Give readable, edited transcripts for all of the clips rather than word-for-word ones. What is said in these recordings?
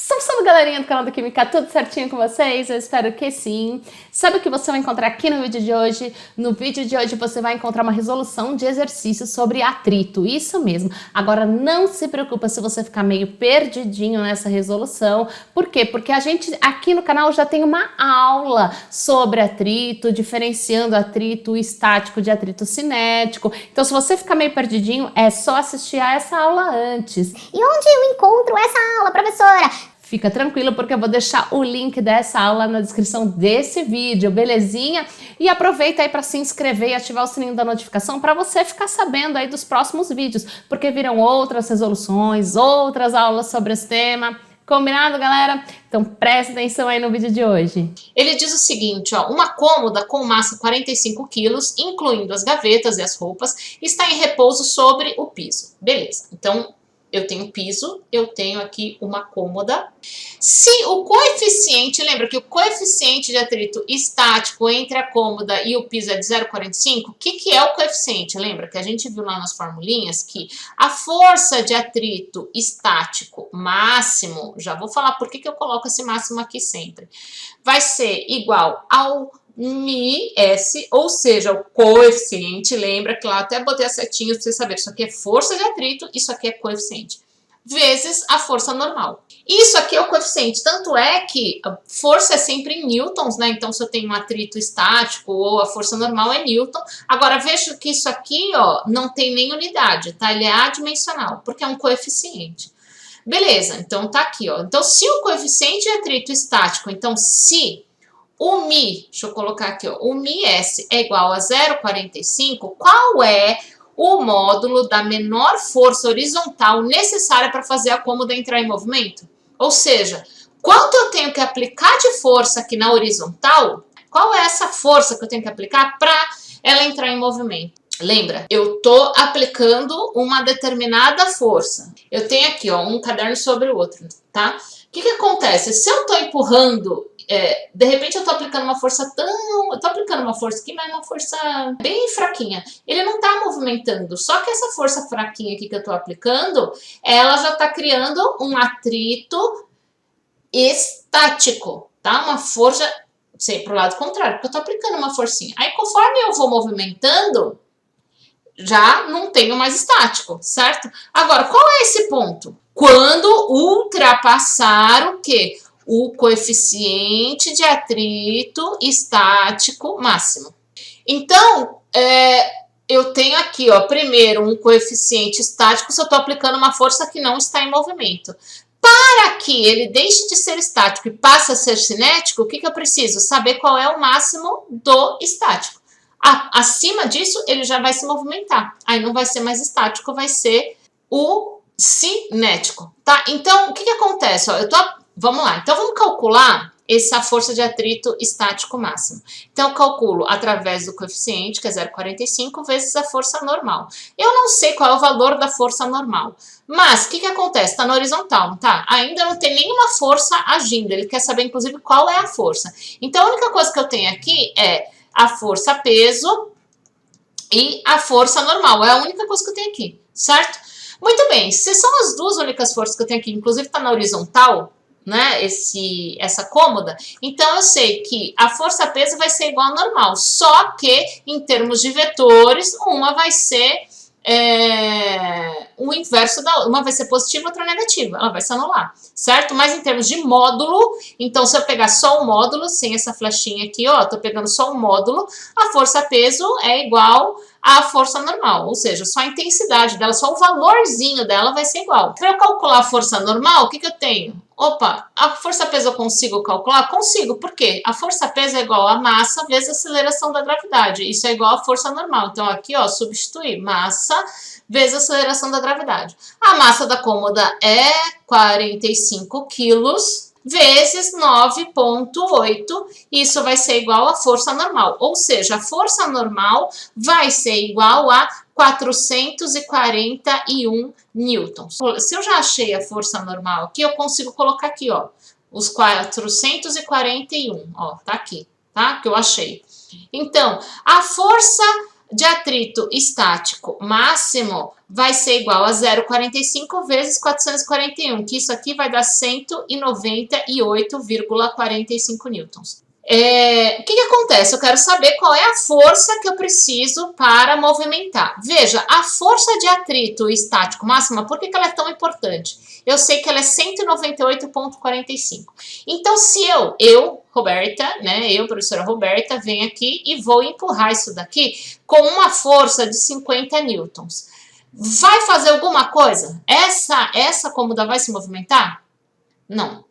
Salve, salve, galerinha do canal da Química, tudo certinho com vocês? Eu espero que sim. Sabe o que você vai encontrar aqui no vídeo de hoje? No vídeo de hoje você vai encontrar uma resolução de exercício sobre atrito, isso mesmo. Agora não se preocupa se você ficar meio perdidinho nessa resolução. Por quê? Porque a gente aqui no canal já tem uma aula sobre atrito, diferenciando atrito estático de atrito cinético. Então se você ficar meio perdidinho, é só assistir a essa aula antes. E onde eu encontro essa aula, professora? Fica tranquilo porque eu vou deixar o link dessa aula na descrição desse vídeo, belezinha? E aproveita aí para se inscrever e ativar o sininho da notificação para você ficar sabendo aí dos próximos vídeos, porque virão outras resoluções, outras aulas sobre esse tema. Combinado, galera? Então presta atenção aí no vídeo de hoje. Ele diz o seguinte, ó, uma cômoda com massa 45 kg, incluindo as gavetas e as roupas, está em repouso sobre o piso. Beleza, então eu tenho piso, eu tenho aqui uma cômoda. Se o coeficiente, lembra que o coeficiente de atrito estático entre a cômoda e o piso é de 0,45, o que é o coeficiente? Lembra que a gente viu lá nas formulinhas que a força de atrito estático máximo, já vou falar por que eu coloco esse máximo aqui sempre, vai ser igual ao μs, ou seja, o coeficiente, lembra que lá até botei a setinha para vocês saberem, isso aqui é força de atrito, isso aqui é coeficiente, vezes a força normal. Isso aqui é o coeficiente, tanto é que a força é sempre em newtons, né? Então se eu tenho um atrito estático ou a força normal é newton. Agora veja que isso aqui, ó, não tem nem unidade, tá? Ele é adimensional, porque é um coeficiente. Beleza, então tá aqui, ó. Então se o coeficiente de atrito estático, então se o μ, deixa eu colocar aqui, ó, o μs é igual a 0,45, qual é o módulo da menor força horizontal necessária para fazer a cômoda entrar em movimento? Ou seja, quanto eu tenho que aplicar de força aqui na horizontal, qual é essa força que eu tenho que aplicar para ela entrar em movimento? Lembra, eu estou aplicando uma determinada força. Eu tenho aqui, ó, um caderno sobre o outro, tá? O que acontece? Se eu estou empurrando, de repente eu estou aplicando uma força eu estou aplicando uma força aqui, mas uma força bem fraquinha. Ele não está movimentando, só que essa força fraquinha aqui que eu estou aplicando, ela já está criando um atrito estático, tá? Uma força, sei, para o lado contrário, porque eu estou aplicando uma forcinha. Aí conforme eu vou movimentando, já não tenho mais estático, certo? Agora, qual é esse ponto? Quando ultrapassar o quê? O coeficiente de atrito estático máximo. Então, eu tenho aqui, ó, primeiro um coeficiente estático se eu estou aplicando uma força que não está em movimento. Para que ele deixe de ser estático e passe a ser cinético, o que eu preciso? Saber qual é o máximo do estático. Acima disso, ele já vai se movimentar. Aí não vai ser mais estático, vai ser o cinético, tá? Então, o que acontece? Ó, vamos lá. Então, vamos calcular essa força de atrito estático máximo. Então, eu calculo através do coeficiente, que é 0,45, vezes a força normal. Eu não sei qual é o valor da força normal. Mas, o que acontece? Está na horizontal, não tá? Ainda não tem nenhuma força agindo. Ele quer saber, inclusive, qual é a força. Então, a única coisa que eu tenho aqui é a força peso e a força normal. É a única coisa que eu tenho aqui, certo? Muito bem, se são as duas únicas forças que eu tenho aqui, inclusive está na horizontal, né, essa cômoda, então eu sei que a força peso vai ser igual à normal, só que em termos de vetores, uma vai ser o inverso da outra, uma vai ser positiva, outra negativa, ela vai se anular, certo? Mas em termos de módulo, então se eu pegar só o módulo, sem essa flechinha aqui, ó, tô pegando só o módulo, a força peso é igual à força normal, ou seja, só a intensidade dela, só o valorzinho dela vai ser igual. Para eu calcular a força normal, o que eu tenho? Opa, a força peso eu consigo calcular? Consigo, por quê? A força peso é igual a massa vezes a aceleração da gravidade, isso é igual à força normal. Então aqui, ó, substituir massa vezes a aceleração da gravidade. A massa da cômoda é 45 quilos, vezes 9,8, isso vai ser igual à força normal. Ou seja, a força normal vai ser igual a 441 newtons. Se eu já achei a força normal aqui, eu consigo colocar aqui, ó, os 441, ó, tá aqui, tá? Que eu achei. Então, a força de atrito estático máximo vai ser igual a 0,45 vezes 441, que isso aqui vai dar 198,45 newtons. O que acontece? Eu quero saber qual é a força que eu preciso para movimentar. Veja, a força de atrito estático máxima, por que ela é tão importante? Eu sei que ela é 198,45. Então, se eu, Roberta, né, professora Roberta, venho aqui e vou empurrar isso daqui com uma força de 50 newtons. Vai fazer alguma coisa? Essa cômoda vai se movimentar? Não.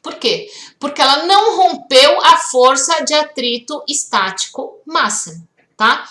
Por quê? Porque ela não rompeu a força de atrito estático máximo, tá?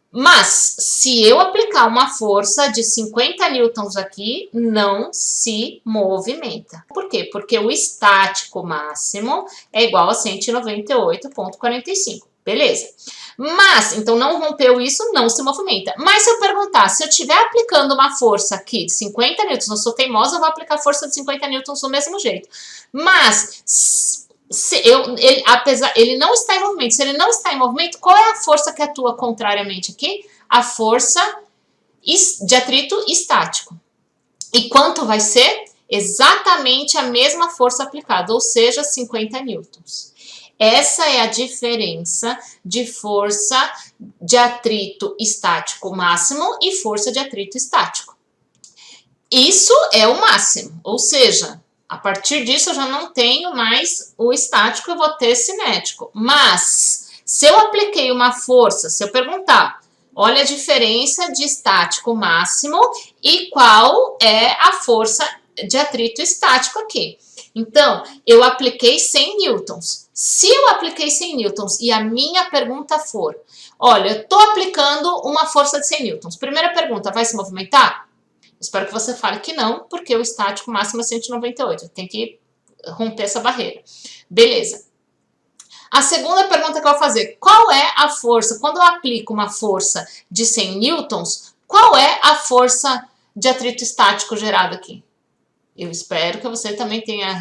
Mas, se eu aplicar uma força de 50 newtons aqui, não se movimenta. Por quê? Porque o estático máximo é igual a 198,45. Beleza. Mas, então não rompeu isso, não se movimenta. Mas se eu perguntar, se eu estiver aplicando uma força aqui de 50 newtons, não sou teimosa, eu vou aplicar força de 50 newtons do mesmo jeito. Mas, ele não está em movimento. Se ele não está em movimento, qual é a força que atua contrariamente aqui? A força de atrito estático. E quanto vai ser? Exatamente a mesma força aplicada, ou seja, 50 newtons. Essa é a diferença de força de atrito estático máximo e força de atrito estático. Isso é o máximo, ou seja, a partir disso eu já não tenho mais o estático, eu vou ter cinético. Mas, se eu apliquei uma força, se eu perguntar, olha a diferença de estático máximo e qual é a força de atrito estático aqui. Então, eu apliquei 100 newtons. Se eu apliquei 100 newtons e a minha pergunta for, olha, eu estou aplicando uma força de 100 newtons. Primeira pergunta, vai se movimentar? Espero que você fale que não, porque o estático máximo é 198. Tem que romper essa barreira. Beleza. A segunda pergunta que eu vou fazer, qual é a força, quando eu aplico uma força de 100 newtons, qual é a força de atrito estático gerada aqui? Eu espero que você também tenha,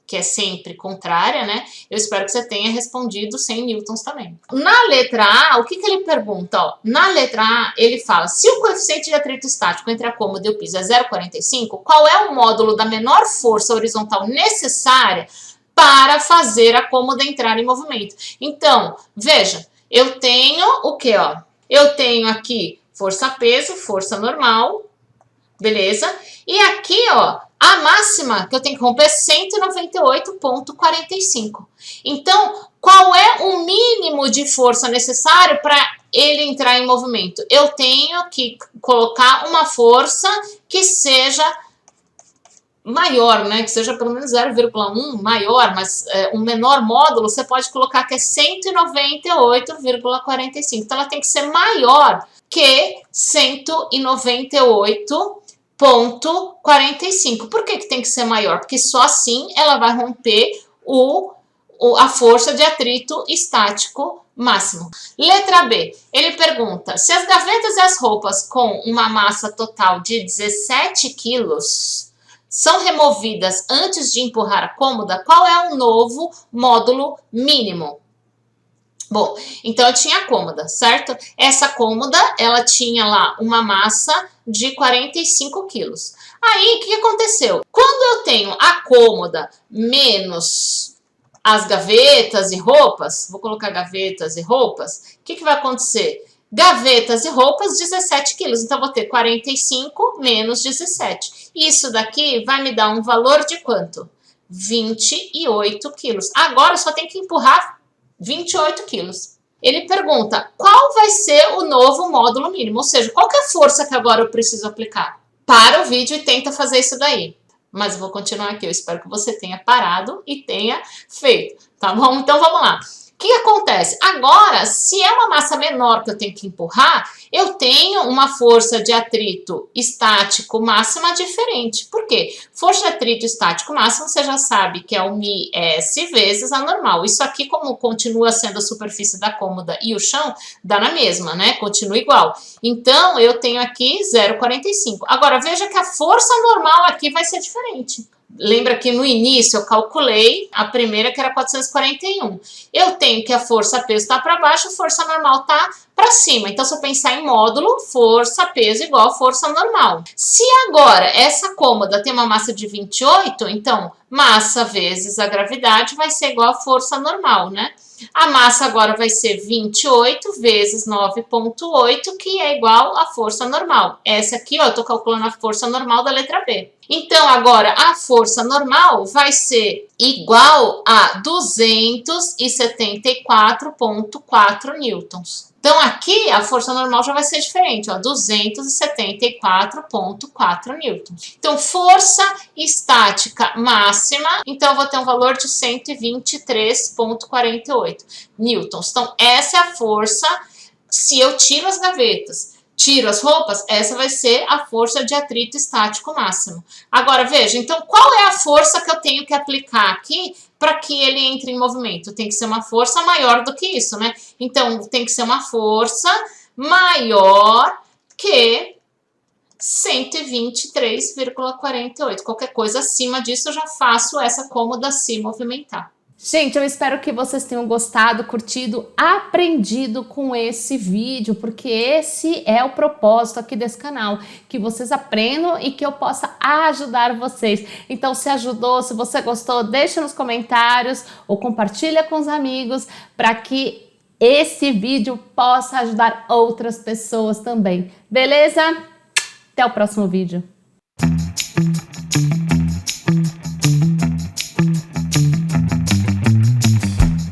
que é sempre contrária, né? Eu espero que você tenha respondido 100 newtons também. Na letra A, o que ele pergunta? Ó, na letra A, ele fala, se o coeficiente de atrito estático entre a cômoda e o piso é 0,45, qual é o módulo da menor força horizontal necessária para fazer a cômoda entrar em movimento? Então, veja, eu tenho o quê? Ó? Eu tenho aqui força-peso, força normal, beleza? E aqui, ó, a máxima que eu tenho que romper é 198,45. Então, qual é o mínimo de força necessário para ele entrar em movimento? Eu tenho que colocar uma força que seja maior, né? Que seja pelo menos 0,1 maior, mas um menor módulo você pode colocar que é 198,45. Então, ela tem que ser maior que 198,45. Por que tem que ser maior? Porque só assim ela vai romper a força de atrito estático máximo. Letra B, ele pergunta, se as gavetas e as roupas com uma massa total de 17 quilos são removidas antes de empurrar a cômoda, qual é o novo módulo mínimo? Bom, então eu tinha a cômoda, certo? Essa cômoda, ela tinha lá uma massa de 45 quilos. Aí, o que aconteceu? Quando eu tenho a cômoda menos as gavetas e roupas, vou colocar gavetas e roupas, o que vai acontecer? Gavetas e roupas, 17 quilos. Então, vou ter 45 menos 17. Isso daqui vai me dar um valor de quanto? 28 quilos. Agora, eu só tenho que empurrar 28 quilos. Ele pergunta, qual vai ser o novo módulo mínimo? Ou seja, qual que é a força que agora eu preciso aplicar? Para o vídeo e tenta fazer isso daí. Mas eu vou continuar aqui. Eu espero que você tenha parado e tenha feito. Tá bom? Então, vamos lá. O que acontece? Agora, se é uma massa menor que eu tenho que empurrar, eu tenho uma força de atrito estático máxima diferente. Por quê? Força de atrito estático máximo, você já sabe que é o μs vezes a normal. Isso aqui, como continua sendo a superfície da cômoda e o chão, dá na mesma, né? Continua igual. Então, eu tenho aqui 0,45. Agora, veja que a força normal aqui vai ser diferente. Lembra que no início eu calculei a primeira que era 441. Eu tenho que a força-peso está para baixo, a força normal está para cima. Então, se eu pensar em módulo, força-peso igual a força normal. Se agora essa cômoda tem uma massa de 28, então massa vezes a gravidade vai ser igual a força normal, né? A massa agora vai ser 28 vezes 9,8, que é igual à força normal. Essa aqui, ó, eu estou calculando a força normal da letra B. Então, agora, a força normal vai ser igual a 274,4 newtons. Então, aqui, a força normal já vai ser diferente, ó, 274,4 newtons. Então, força estática máxima, então, eu vou ter um valor de 123,48 newtons. Então, essa é a força, se eu tiro as gavetas, tiro as roupas, essa vai ser a força de atrito estático máximo. Agora, veja, então, qual é a força que eu tenho que aplicar aqui para que ele entre em movimento? Tem que ser uma força maior do que isso, né? Então, tem que ser uma força maior que 123,48. Qualquer coisa acima disso, eu já faço essa cômoda se movimentar. Gente, eu espero que vocês tenham gostado, curtido, aprendido com esse vídeo, porque esse é o propósito aqui desse canal, que vocês aprendam e que eu possa ajudar vocês. Então, se ajudou, se você gostou, deixa nos comentários ou compartilha com os amigos para que esse vídeo possa ajudar outras pessoas também. Beleza? Até o próximo vídeo.